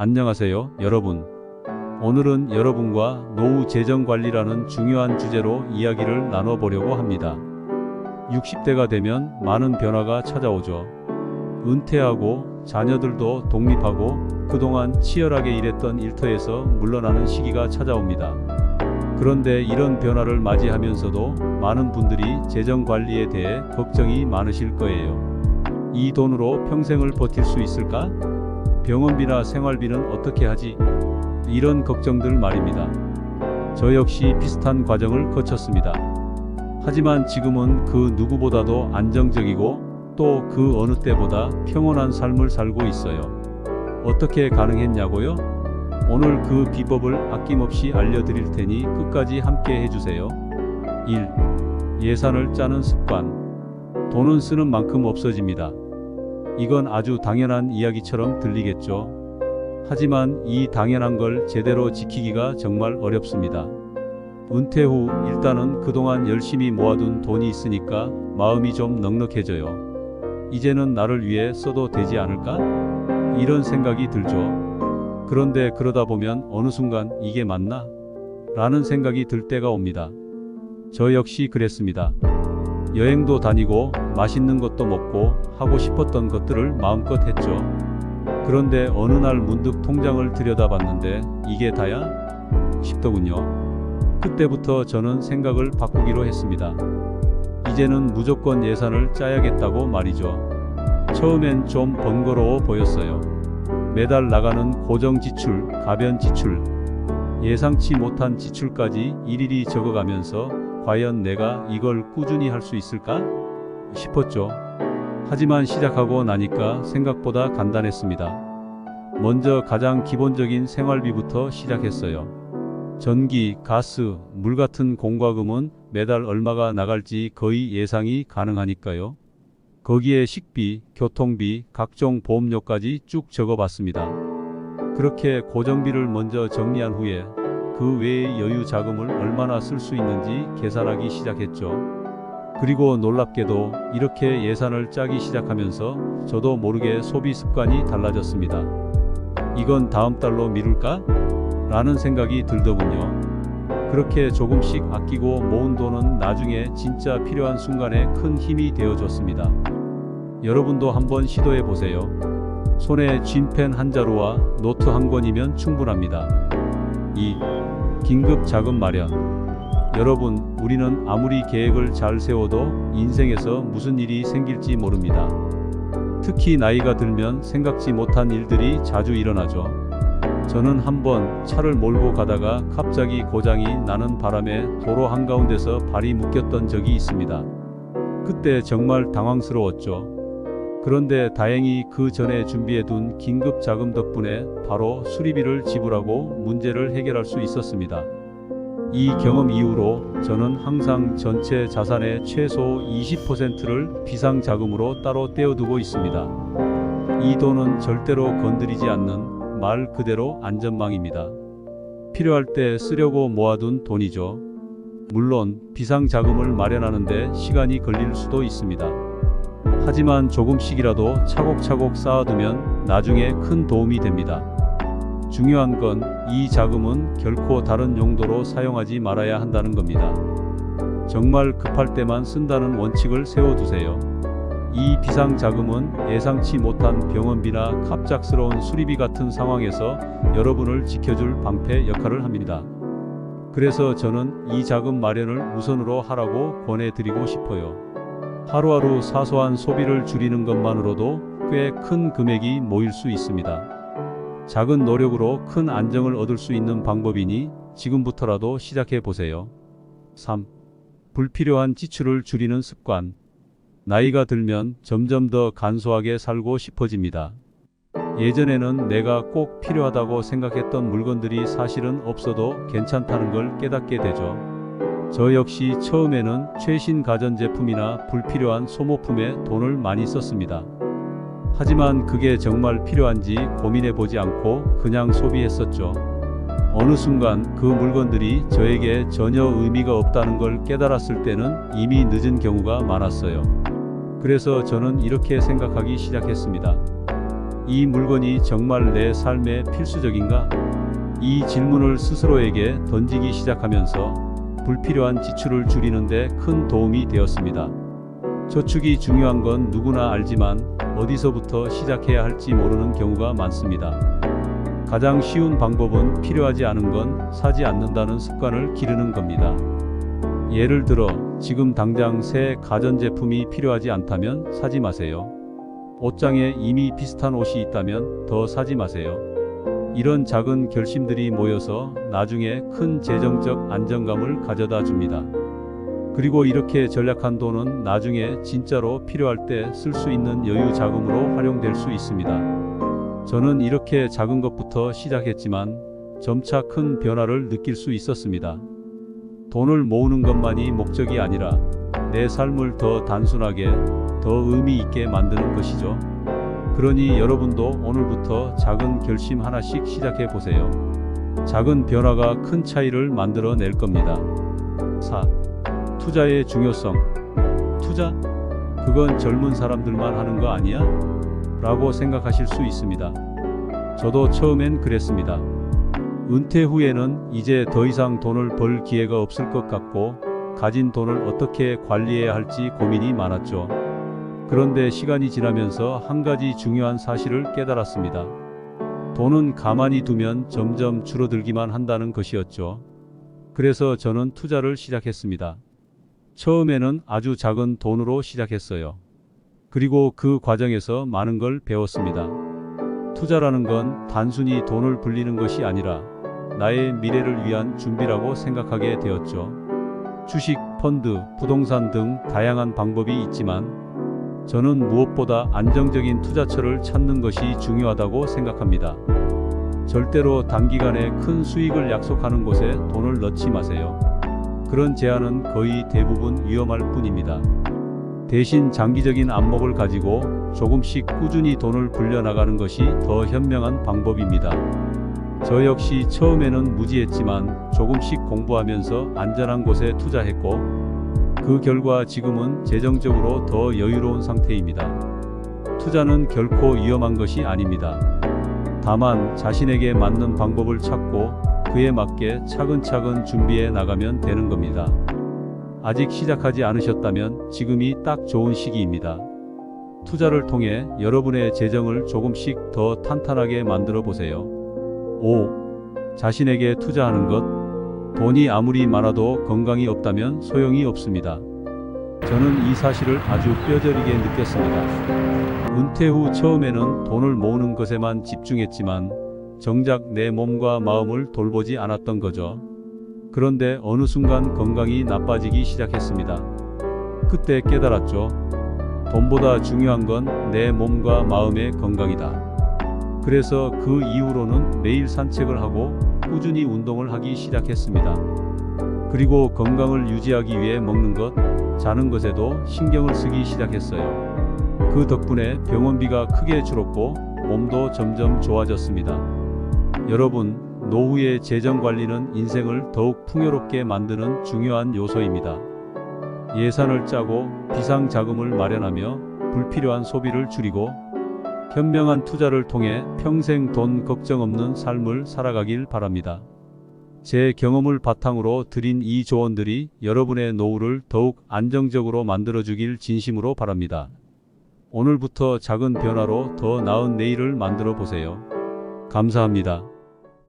안녕하세요, 여러분. 오늘은 여러분과 노후 재정 관리라는 중요한 주제로 이야기를 나눠보려고 합니다. 60대가 되면 많은 변화가 찾아오죠. 은퇴하고 자녀들도 독립하고 그동안 치열하게 일했던 일터에서 물러나는 시기가 찾아옵니다. 그런데 이런 변화를 맞이하면서도 많은 분들이 재정 관리에 대해 걱정이 많으실 거예요. 이 돈으로 평생을 버틸 수 있을까? 병원비나 생활비는 어떻게 하지? 이런 걱정들 말입니다. 저 역시 비슷한 과정을 거쳤습니다. 하지만 지금은 그 누구보다도 안정적이고 또 그 어느 때보다 평온한 삶을 살고 있어요. 어떻게 가능했냐고요? 오늘 그 비법을 아낌없이 알려드릴 테니 끝까지 함께 해주세요. 1. 예산을 짜는 습관. 돈은 쓰는 만큼 없어집니다. 이건 아주 당연한 이야기처럼 들리겠죠. 하지만 이 당연한 걸 제대로 지키기가 정말 어렵습니다. 은퇴 후 일단은 그동안 열심히 모아둔 돈이 있으니까 마음이 좀 넉넉해져요. 이제는 나를 위해 써도 되지 않을까? 이런 생각이 들죠. 그런데 그러다 보면 어느 순간 이게 맞나? 라는 생각이 들 때가 옵니다. 저 역시 그랬습니다. 여행도 다니고 맛있는 것도 먹고 하고 싶었던 것들을 마음껏 했죠. 그런데 어느 날 문득 통장을 들여다봤는데 이게 다야? 싶더군요. 그때부터 저는 생각을 바꾸기로 했습니다. 이제는 무조건 예산을 짜야겠다고 말이죠. 처음엔 좀 번거로워 보였어요. 매달 나가는 고정 지출, 가변 지출, 예상치 못한 지출까지 일일이 적어가면서 과연 내가 이걸 꾸준히 할 수 있을까? 싶었죠. 하지만 시작하고 나니까 생각보다 간단했습니다. 먼저 가장 기본적인 생활비부터 시작했어요. 전기, 가스, 물 같은 공과금은 매달 얼마가 나갈지 거의 예상이 가능하니까요. 거기에 식비, 교통비, 각종 보험료까지 쭉 적어봤습니다. 그렇게 고정비를 먼저 정리한 후에 그 외의 여유 자금을 얼마나 쓸 수 있는지 계산하기 시작했죠. 그리고 놀랍게도 이렇게 예산을 짜기 시작하면서 저도 모르게 소비 습관이 달라졌습니다. 이건 다음 달로 미룰까? 라는 생각이 들더군요. 그렇게 조금씩 아끼고 모은 돈은 나중에 진짜 필요한 순간에 큰 힘이 되어줬습니다. 여러분도 한번 시도해 보세요. 손에 쥔펜 한 자루와 노트 한 권이면 충분합니다. 2. 긴급 자금 마련. 여러분, 우리는 아무리 계획을 잘 세워도 인생에서 무슨 일이 생길지 모릅니다. 특히 나이가 들면 생각지 못한 일들이 자주 일어나죠. 저는 한번 차를 몰고 가다가 갑자기 고장이 나는 바람에 도로 한가운데서 발이 묶였던 적이 있습니다. 그때 정말 당황스러웠죠. 그런데 다행히 그 전에 준비해둔 긴급 자금 덕분에 바로 수리비를 지불하고 문제를 해결할 수 있었습니다. 이 경험 이후로 저는 항상 전체 자산의 최소 20%를 비상자금으로 따로 떼어두고 있습니다. 이 돈은 절대로 건드리지 않는 말 그대로 안전망입니다. 필요할 때 쓰려고 모아둔 돈이죠. 물론 비상자금을 마련하는데 시간이 걸릴 수도 있습니다. 하지만 조금씩이라도 차곡차곡 쌓아두면 나중에 큰 도움이 됩니다. 중요한 건 이 자금은 결코 다른 용도로 사용하지 말아야 한다는 겁니다. 정말 급할 때만 쓴다는 원칙을 세워두세요. 이 비상자금은 예상치 못한 병원비나 갑작스러운 수리비 같은 상황에서 여러분을 지켜줄 방패 역할을 합니다. 그래서 저는 이 자금 마련을 우선으로 하라고 권해드리고 싶어요. 하루하루 사소한 소비를 줄이는 것만으로도 꽤 큰 금액이 모일 수 있습니다. 작은 노력으로 큰 안정을 얻을 수 있는 방법이니 지금부터라도 시작해 보세요. 3. 불필요한 지출을 줄이는 습관. 나이가 들면 점점 더 간소하게 살고 싶어집니다. 예전에는 내가 꼭 필요하다고 생각했던 물건들이 사실은 없어도 괜찮다는 걸 깨닫게 되죠. 저 역시 처음에는 최신 가전제품이나 불필요한 소모품에 돈을 많이 썼습니다. 하지만 그게 정말 필요한지 고민해보지 않고 그냥 소비했었죠. 어느 순간 그 물건들이 저에게 전혀 의미가 없다는 걸 깨달았을 때는 이미 늦은 경우가 많았어요. 그래서 저는 이렇게 생각하기 시작했습니다. 이 물건이 정말 내 삶에 필수적인가? 이 질문을 스스로에게 던지기 시작하면서 불필요한 지출을 줄이는 데 큰 도움이 되었습니다. 저축이 중요한 건 누구나 알지만 어디서부터 시작해야 할지 모르는 경우가 많습니다. 가장 쉬운 방법은 필요하지 않은 건 사지 않는다는 습관을 기르는 겁니다. 예를 들어 지금 당장 새 가전제품이 필요하지 않다면 사지 마세요. 옷장에 이미 비슷한 옷이 있다면 더 사지 마세요. 이런 작은 결심들이 모여서 나중에 큰 재정적 안정감을 가져다 줍니다. 그리고 이렇게 절약한 돈은 나중에 진짜로 필요할 때 쓸 수 있는 여유 자금으로 활용될 수 있습니다. 저는 이렇게 작은 것부터 시작했지만 점차 큰 변화를 느낄 수 있었습니다. 돈을 모으는 것만이 목적이 아니라 내 삶을 더 단순하게, 더 의미 있게 만드는 것이죠. 그러니 여러분도 오늘부터 작은 결심 하나씩 시작해 보세요. 작은 변화가 큰 차이를 만들어 낼 겁니다. 4. 투자의 중요성. 투자? 그건 젊은 사람들만 하는 거 아니야? 라고 생각하실 수 있습니다. 저도 처음엔 그랬습니다. 은퇴 후에는 이제 더 이상 돈을 벌 기회가 없을 것 같고 가진 돈을 어떻게 관리해야 할지 고민이 많았죠. 그런데 시간이 지나면서 한 가지 중요한 사실을 깨달았습니다. 돈은 가만히 두면 점점 줄어들기만 한다는 것이었죠. 그래서 저는 투자를 시작했습니다. 처음에는 아주 작은 돈으로 시작했어요. 그리고 그 과정에서 많은 걸 배웠습니다. 투자라는 건 단순히 돈을 불리는 것이 아니라 나의 미래를 위한 준비라고 생각하게 되었죠. 주식, 펀드, 부동산 등 다양한 방법이 있지만 저는 무엇보다 안정적인 투자처를 찾는 것이 중요하다고 생각합니다. 절대로 단기간에 큰 수익을 약속하는 곳에 돈을 넣지 마세요. 그런 제안은 거의 대부분 위험할 뿐입니다. 대신 장기적인 안목을 가지고 조금씩 꾸준히 돈을 불려나가는 것이 더 현명한 방법입니다. 저 역시 처음에는 무지했지만 조금씩 공부하면서 안전한 곳에 투자했고 그 결과 지금은 재정적으로 더 여유로운 상태입니다. 투자는 결코 위험한 것이 아닙니다. 다만 자신에게 맞는 방법을 찾고 그에 맞게 차근차근 준비해 나가면 되는 겁니다. 아직 시작하지 않으셨다면 지금이 딱 좋은 시기입니다. 투자를 통해 여러분의 재정을 조금씩 더 탄탄하게 만들어 보세요. 5. 자신에게 투자하는 것. 돈이 아무리 많아도 건강이 없다면 소용이 없습니다. 저는 이 사실을 아주 뼈저리게 느꼈습니다. 은퇴 후 처음에는 돈을 모으는 것에만 집중했지만 정작 내 몸과 마음을 돌보지 않았던 거죠. 그런데 어느 순간 건강이 나빠지기 시작했습니다. 그때 깨달았죠. 돈보다 중요한 건 내 몸과 마음의 건강이다. 그래서 그 이후로는 매일 산책을 하고 꾸준히 운동을 하기 시작했습니다. 그리고 건강을 유지하기 위해 먹는 것, 자는 것에도 신경을 쓰기 시작했어요. 그 덕분에 병원비가 크게 줄었고 몸도 점점 좋아졌습니다. 여러분, 노후의 재정 관리는 인생을 더욱 풍요롭게 만드는 중요한 요소입니다. 예산을 짜고 비상자금을 마련하며 불필요한 소비를 줄이고 현명한 투자를 통해 평생 돈 걱정 없는 삶을 살아가길 바랍니다. 제 경험을 바탕으로 드린 이 조언들이 여러분의 노후를 더욱 안정적으로 만들어주길 진심으로 바랍니다. 오늘부터 작은 변화로 더 나은 내일을 만들어 보세요. 감사합니다.